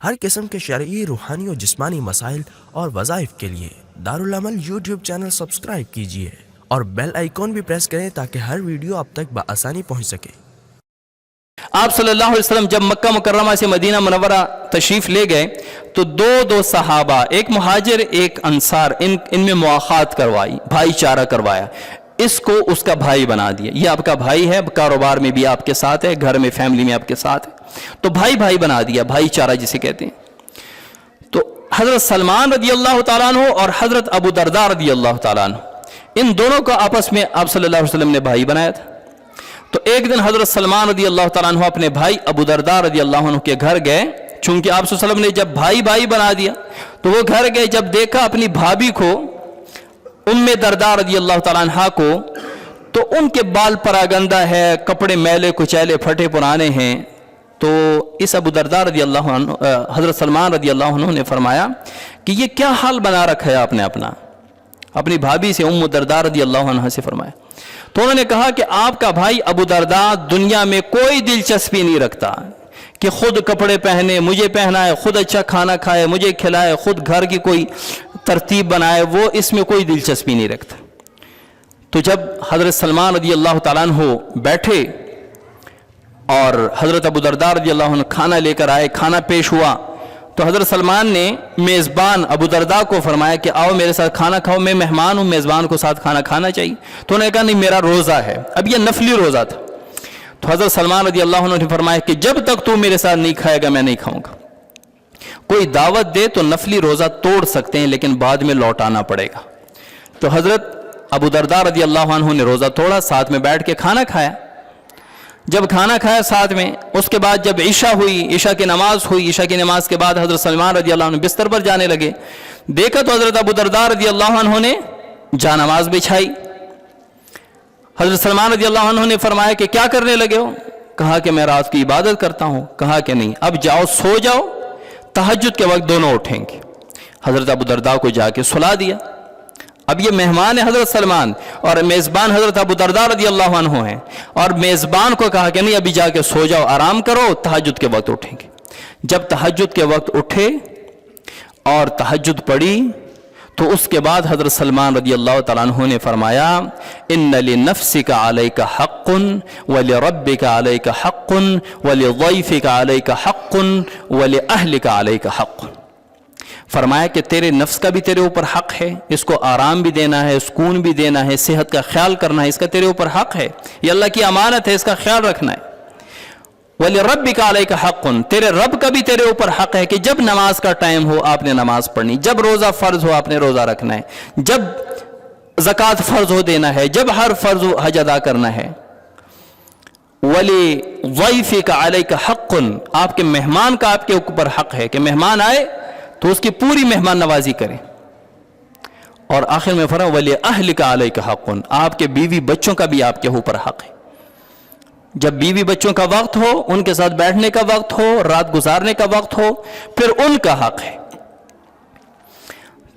ہر قسم کے شرعی، روحانی اور جسمانی مسائل اور وظائف کے لیے دارالعمل یوٹیوب چینل سبسکرائب کیجیے اور بیل آئیکن بھی پریس کریں تاکہ ہر ویڈیو آپ تک بآسانی پہنچ سکے۔ آپ صلی اللہ علیہ وسلم جب مکہ مکرمہ سے مدینہ منورہ تشریف لے گئے تو دو صحابہ، ایک مہاجر ایک انصار، ان میں مواخات کروائی، بھائی چارہ کروایا، اس کو اس کا بھائی بنا دیا، یہ آپ کا بھائی ہے، کاروبار میں بھی آپ کے ساتھ ہے، گھر میں فیملی میں آپ کے ساتھ ہے، تو بھائی بنا دیا، بھائی چارہ جسے کہتے ہیں۔ تو حضرت سلمان رضی اللہ تعالیٰ عنہ اور حضرت ابو درداء رضی اللہ تعالیٰ عنہ، ان دونوں کو آپس میں آپ صلی اللہ علیہ وسلم نے بھائی بنایا تھا۔ تو ایک دن حضرت سلمان رضی اللہ تعالیٰ عنہ اپنے بھائی ابو درداء رضی اللہ عنہ کے گھر گئے، چونکہ آپ صلی اللہ علیہ وسلم نے جب بھائی بنا دیا تو وہ گھر گئے، جب دیکھا اپنی بھابھی کو، ام درداء رضی اللہ تعالیٰ عنہ کو، تو ان کے بال پراگندہ ہے، کپڑے میلے کچیلے پھٹے پرانے ہیں۔ تو اس ابو درداء رضی اللہ عنہ، حضرت سلمان رضی اللہ عنہ نے فرمایا کہ یہ کیا حال بنا رکھا ہے آپ نے اپنی بھابھی سے، ام درداء رضی اللہ عنہ سے فرمایا۔ تو انہوں نے کہا کہ آپ کا بھائی ابو درداء دنیا میں کوئی دلچسپی نہیں رکھتا کہ خود کپڑے پہنے، مجھے پہنائے، خود اچھا کھانا کھائے، مجھے کھلائے، خود گھر کی کوئی ترتیب بنائے، وہ اس میں کوئی دلچسپی نہیں رکھتا۔ تو جب حضرت سلمان رضی اللہ تعالیٰ عنہ بیٹھے اور حضرت ابو درداء رضی اللہ عنہ کھانا لے کر آئے، کھانا پیش ہوا، تو حضرت سلمان نے میزبان ابو درداء کو فرمایا کہ آؤ میرے ساتھ کھانا کھاؤ، میں مہمان ہوں، میزبان کو ساتھ کھانا کھانا چاہیے۔ تو انہوں نے کہا نہیں، میرا روزہ ہے۔ اب یہ نفلی روزہ تھا۔ تو حضرت سلمان رضی اللہ عنہ نے فرمایا کہ جب تک تو میرے ساتھ نہیں کھائے گا میں نہیں کھاؤں گا۔ کوئی دعوت دے تو نفلی روزہ توڑ سکتے ہیں لیکن بعد میں لوٹانا پڑے گا۔ تو حضرت ابو درداء رضی اللہ عنہ نے روزہ توڑا، ساتھ میں بیٹھ کے کھانا کھایا۔ جب کھانا کھایا ساتھ میں، اس کے بعد جب عشاء ہوئی، عشاء کی نماز ہوئی، عشاء کی نماز کے بعد حضرت سلمان رضی اللہ عنہ بستر پر جانے لگے، دیکھا تو حضرت ابو درداء رضی اللہ عنہ نے جا نماز بچھائی۔ حضرت سلمان رضی اللہ عنہ نے فرمایا کہ کیا کرنے لگے ہو؟ کہا کہ میں رات کی عبادت کرتا ہوں۔ کہا کہ نہیں، اب جاؤ سو جاؤ، تہجد کے وقت دونوں اٹھیں گے۔ حضرت ابو درداء کو جا کے سلا دیا۔ اب یہ مہمان ہے حضرت سلمان اور میزبان حضرت ابو درداء رضی اللہ عنہ ہیں، اور میزبان کو کہا کہ نہیں ابھی جا کے سو جاؤ، آرام کرو، تہجد کے وقت اٹھیں گے۔ جب تہجد کے وقت اٹھے اور تہجد پڑھی تو اس کے بعد حضرت سلمان رضی اللہ تعالیٰ عنہ نے فرمایا ان لنفسک علیک حق ولربک علیک حق ولضیفک علیک حق ولاہلک علیک حق۔ فرمایا کہ تیرے نفس کا بھی تیرے اوپر حق ہے، اس کو آرام بھی دینا ہے، سکون بھی دینا ہے، صحت کا خیال کرنا ہے، اس کا تیرے اوپر حق ہے، یہ اللہ کی امانت ہے، اس کا خیال رکھنا ہے۔ وَلِرَبِّكَ عَلَيْكَ حَقٌ، تیرے رب کا بھی تیرے اوپر حق ہے کہ جب نماز کا ٹائم ہو آپ نے نماز پڑھنی، جب روزہ فرض ہو آپ نے روزہ رکھنا ہے، جب زکوٰۃ فرض ہو دینا ہے، جب ہر فرض و حج ادا کرنا ہے۔ وَلِضَيْفِكَ عَلَيْكَ حَقٌ، آپ کے مہمان کا آپ کے اوپر حق ہے کہ مہمان آئے تو اس کی پوری مہمان نوازی کریں۔ اور آخر میں فرمایا وَلِأَهْلِكَ عَلَيْكَ حَقٌ، آپ کے بیوی بچوں کا بھی آپ کے اوپر حق ہے۔ جب بیوی بچوں کا وقت ہو، ان کے ساتھ بیٹھنے کا وقت ہو، رات گزارنے کا وقت ہو، پھر ان کا حق ہے۔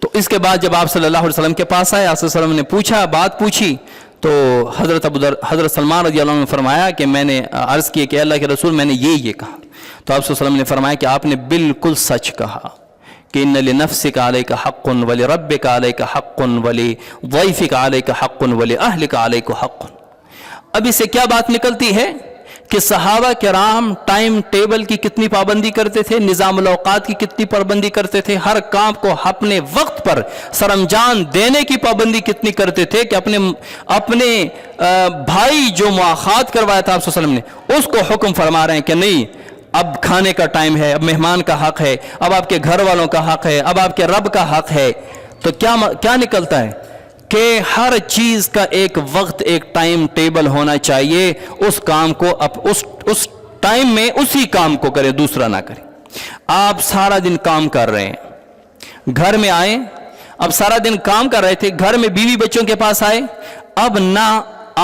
تو اس کے بعد جب آپ صلی اللہ علیہ وسلم کے پاس آئے، آپ صلی اللہ علیہ وسلم نے پوچھا، بات پوچھی، تو حضرت سلمان رضی اللہ عنہ نے فرمایا کہ میں نے عرض کی کہ اللہ کے رسول میں نے یہ کہا۔ تو آپ صلی اللہ علیہ وسلم نے فرمایا کہ آپ نے بالکل سچ کہا کہ ان لنفسک علیک حق ولربک علیک حق ولضیفک علیک حق ولاہلک علیک حق۔ اب اس سے کیا بات نکلتی ہے کہ صحابہ کرام ٹائم ٹیبل کی کتنی پابندی کرتے تھے، نظام الاوقات کی کتنی پابندی کرتے تھے، ہر کام کو اپنے وقت پر سرانجام دینے کی پابندی کتنی کرتے تھے کہ اپنے بھائی جو مواخات کروایا تھا آپ صلی اللہ علیہ وسلم نے، اس کو حکم فرما رہے ہیں کہ نہیں، اب کھانے کا ٹائم ہے، اب مہمان کا حق ہے، اب آپ کے گھر والوں کا حق ہے، اب آپ کے رب کا حق ہے۔ تو کیا نکلتا ہے کہ ہر چیز کا ایک وقت، ایک ٹائم ٹیبل ہونا چاہیے، اس کام کو اس ٹائم میں اسی کام کو کرے، دوسرا نہ کرے۔ آپ سارا دن کام کر رہے ہیں، گھر میں آئے، اب سارا دن کام کر رہے تھے، گھر میں بیوی بچوں کے پاس آئے، اب نہ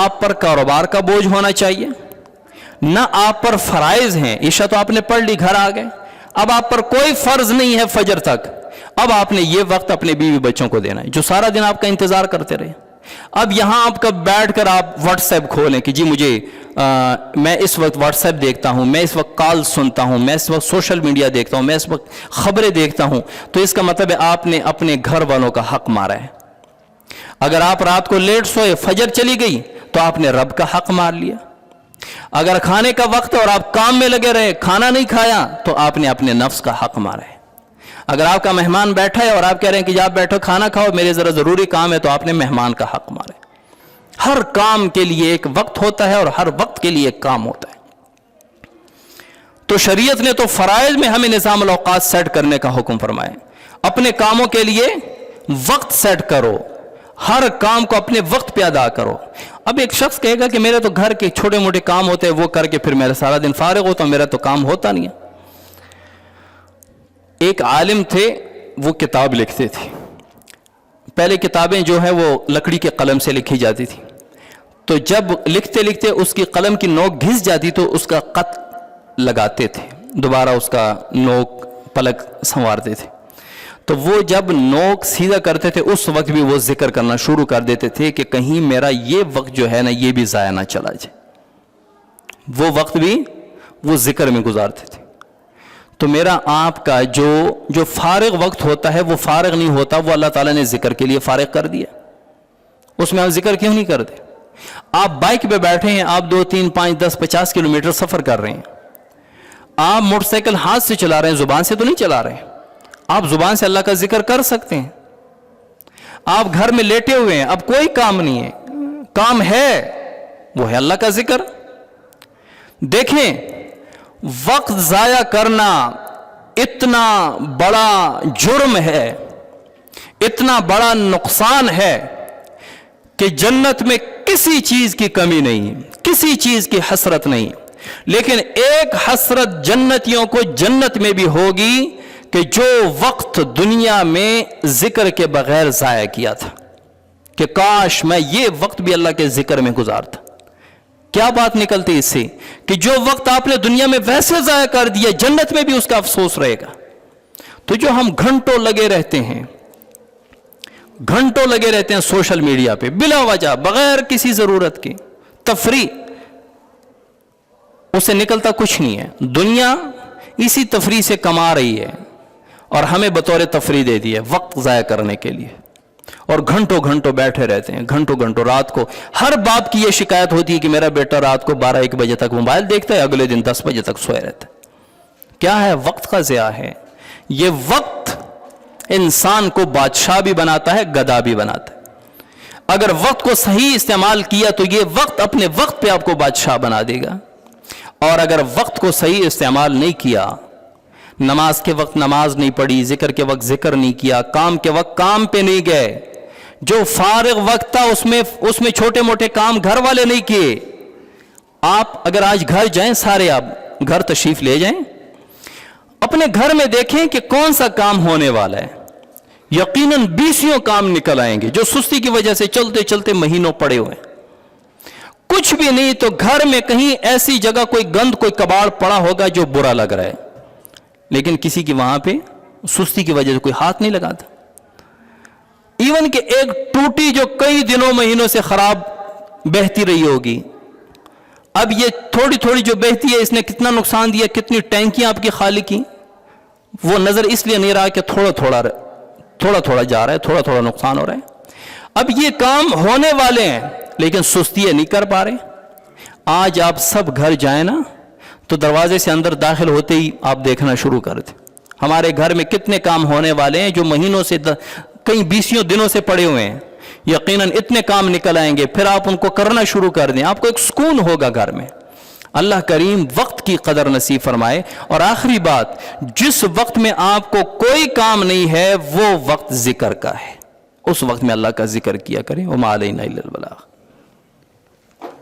آپ پر کاروبار کا بوجھ ہونا چاہیے، نہ آپ پر فرائض ہیں، عشاء تو آپ نے پڑھ لی، گھر آ گئے، اب آپ پر کوئی فرض نہیں ہے فجر تک، اب آپ نے یہ وقت اپنے بیوی بچوں کو دینا ہے جو سارا دن آپ کا انتظار کرتے رہے۔ اب یہاں آپ کب بیٹھ کر آپ واٹس ایپ کھولیں کہ جی مجھے میں اس وقت واٹس ایپ دیکھتا ہوں، میں اس وقت کال سنتا ہوں، میں اس وقت سوشل میڈیا دیکھتا ہوں، میں اس وقت خبریں دیکھتا ہوں، تو اس کا مطلب ہے آپ نے اپنے گھر والوں کا حق مارا ہے۔ اگر آپ رات کو لیٹ سوئے، فجر چلی گئی، تو آپ نے رب کا حق مار لیا۔ اگر کھانے کا وقت اور آپ کام میں لگے رہے، کھانا نہیں کھایا، تو آپ نے اپنے نفس کا حق مارا ہے۔ اگر آپ کا مہمان بیٹھا ہے اور آپ کہہ رہے ہیں کہ جب آپ بیٹھو کھانا کھاؤ، میرے ذرا ضروری کام ہے، تو آپ نے مہمان کا حق مارا ہے۔ ہر کام کے لیے ایک وقت ہوتا ہے اور ہر وقت کے لیے ایک کام ہوتا ہے۔ تو شریعت نے تو فرائض میں ہمیں نظام الاوقات سیٹ کرنے کا حکم فرمایا، اپنے کاموں کے لیے وقت سیٹ کرو، ہر کام کو اپنے وقت پہ ادا کرو۔ اب ایک شخص کہے گا کہ میرے تو گھر کے چھوٹے موٹے کام ہوتے ہیں، وہ کر کے پھر میرا سارا دن فارغ ہوتا ہوں، میرا تو کام ہوتا نہیں ہے۔ ایک عالم تھے، وہ کتاب لکھتے تھے۔ پہلے کتابیں جو ہیں وہ لکڑی کے قلم سے لکھی جاتی تھی، تو جب لکھتے لکھتے اس کی قلم کی نوک گھس جاتی تو اس کا خط لگاتے تھے، دوبارہ اس کا نوک پلک سنوارتے تھے۔ تو وہ جب نوک سیدھا کرتے تھے اس وقت بھی وہ ذکر کرنا شروع کر دیتے تھے کہ کہیں میرا یہ وقت جو ہے نا یہ بھی ضائع نہ چلا جائے۔ وہ وقت بھی وہ ذکر میں گزارتے تھے۔ تو میرا آپ کا جو فارغ وقت ہوتا ہے وہ فارغ نہیں ہوتا، وہ اللہ تعالیٰ نے ذکر کے لیے فارغ کر دیا۔ اس میں آپ ذکر کیوں نہیں کرتے؟ آپ بائک پہ بیٹھے ہیں، آپ 2 3 5 10 50 کلومیٹر سفر کر رہے ہیں، آپ موٹر سائیکل ہاتھ سے چلا رہے ہیں، زبان سے تو نہیں چلا رہے ہیں۔ آپ زبان سے اللہ کا ذکر کر سکتے ہیں۔ آپ گھر میں لیٹے ہوئے ہیں، اب کوئی کام نہیں ہے، کام ہے وہ ہے اللہ کا ذکر۔ دیکھیں، وقت ضائع کرنا اتنا بڑا جرم ہے، اتنا بڑا نقصان ہے کہ جنت میں کسی چیز کی کمی نہیں، کسی چیز کی حسرت نہیں، لیکن ایک حسرت جنتیوں کو جنت میں بھی ہوگی کہ جو وقت دنیا میں ذکر کے بغیر ضائع کیا تھا، کہ کاش میں یہ وقت بھی اللہ کے ذکر میں گزارتا۔ کیا بات نکلتی اس سے کہ جو وقت آپ نے دنیا میں ویسے ضائع کر دیا، جنت میں بھی اس کا افسوس رہے گا۔ تو جو ہم گھنٹوں لگے رہتے ہیں سوشل میڈیا پہ بلا وجہ، بغیر کسی ضرورت کے تفریح، اس سے نکلتا کچھ نہیں ہے۔ دنیا اسی تفریح سے کما رہی ہے اور ہمیں بطور تفریح دے دی ہے وقت ضائع کرنے کے لیے، اور گھنٹوں گھنٹوں بیٹھے رہتے ہیں، گھنٹوں گھنٹوں۔ رات کو ہر باپ کی یہ شکایت ہوتی ہے کہ میرا بیٹا رات کو 12-1 بجے تک موبائل دیکھتا ہے، اگلے دن 10 بجے تک سوئے رہتا ہے۔ کیا ہے؟ وقت کا ضیاع ہے۔ یہ وقت انسان کو بادشاہ بھی بناتا ہے، گدھا بھی بناتا ہے۔ اگر وقت کو صحیح استعمال کیا تو یہ وقت اپنے وقت پہ آپ کو بادشاہ بنا دے گا، اور اگر وقت کو صحیح استعمال نہیں کیا، نماز کے وقت نماز نہیں پڑھی، ذکر کے وقت ذکر نہیں کیا، کام کے وقت کام پہ نہیں گئے، جو فارغ وقت تھا اس میں چھوٹے موٹے کام گھر والے نہیں کیے۔ آپ اگر آج گھر جائیں، سارے آپ گھر تشریف لے جائیں، اپنے گھر میں دیکھیں کہ کون سا کام ہونے والا ہے، یقیناً 20 کام نکل آئیں گے جو سستی کی وجہ سے چلتے چلتے مہینوں پڑے ہوئے ہیں۔ کچھ بھی نہیں تو گھر میں کہیں ایسی جگہ کوئی گند، کوئی کباڑ پڑا ہوگا جو برا لگ رہا ہے، لیکن کسی کی وہاں پہ سستی کی وجہ سے کوئی ہاتھ نہیں لگاتا۔ ایون کہ ایک ٹوٹی جو کئی دنوں مہینوں سے خراب بہتی رہی ہوگی، اب یہ تھوڑی تھوڑی جو بہتی ہے، اس نے کتنا نقصان دیا، کتنی ٹینکیاں آپ کی خالی کی، وہ نظر اس لیے نہیں رہا کہ تھوڑا تھوڑا جا رہا ہے، تھوڑا تھوڑا نقصان ہو رہا ہے۔ اب یہ کام ہونے والے ہیں لیکن سستی نہیں کر پا رہے۔ آج آپ سب گھر جائیں نا تو دروازے سے اندر داخل ہوتے ہی آپ دیکھنا شروع کر دیں ہمارے گھر میں کتنے کام ہونے والے ہیں جو مہینوں سے کئی 20 دنوں سے پڑے ہوئے ہیں۔ یقیناً اتنے کام نکل آئیں گے، پھر آپ ان کو کرنا شروع کر دیں، آپ کو ایک سکون ہوگا گھر میں۔ اللہ کریم وقت کی قدر نصیب فرمائے۔ اور آخری بات، جس وقت میں آپ کو کوئی کام نہیں ہے وہ وقت ذکر کا ہے، اس وقت میں اللہ کا ذکر کیا کریں۔ وما علینا الا البلاغ۔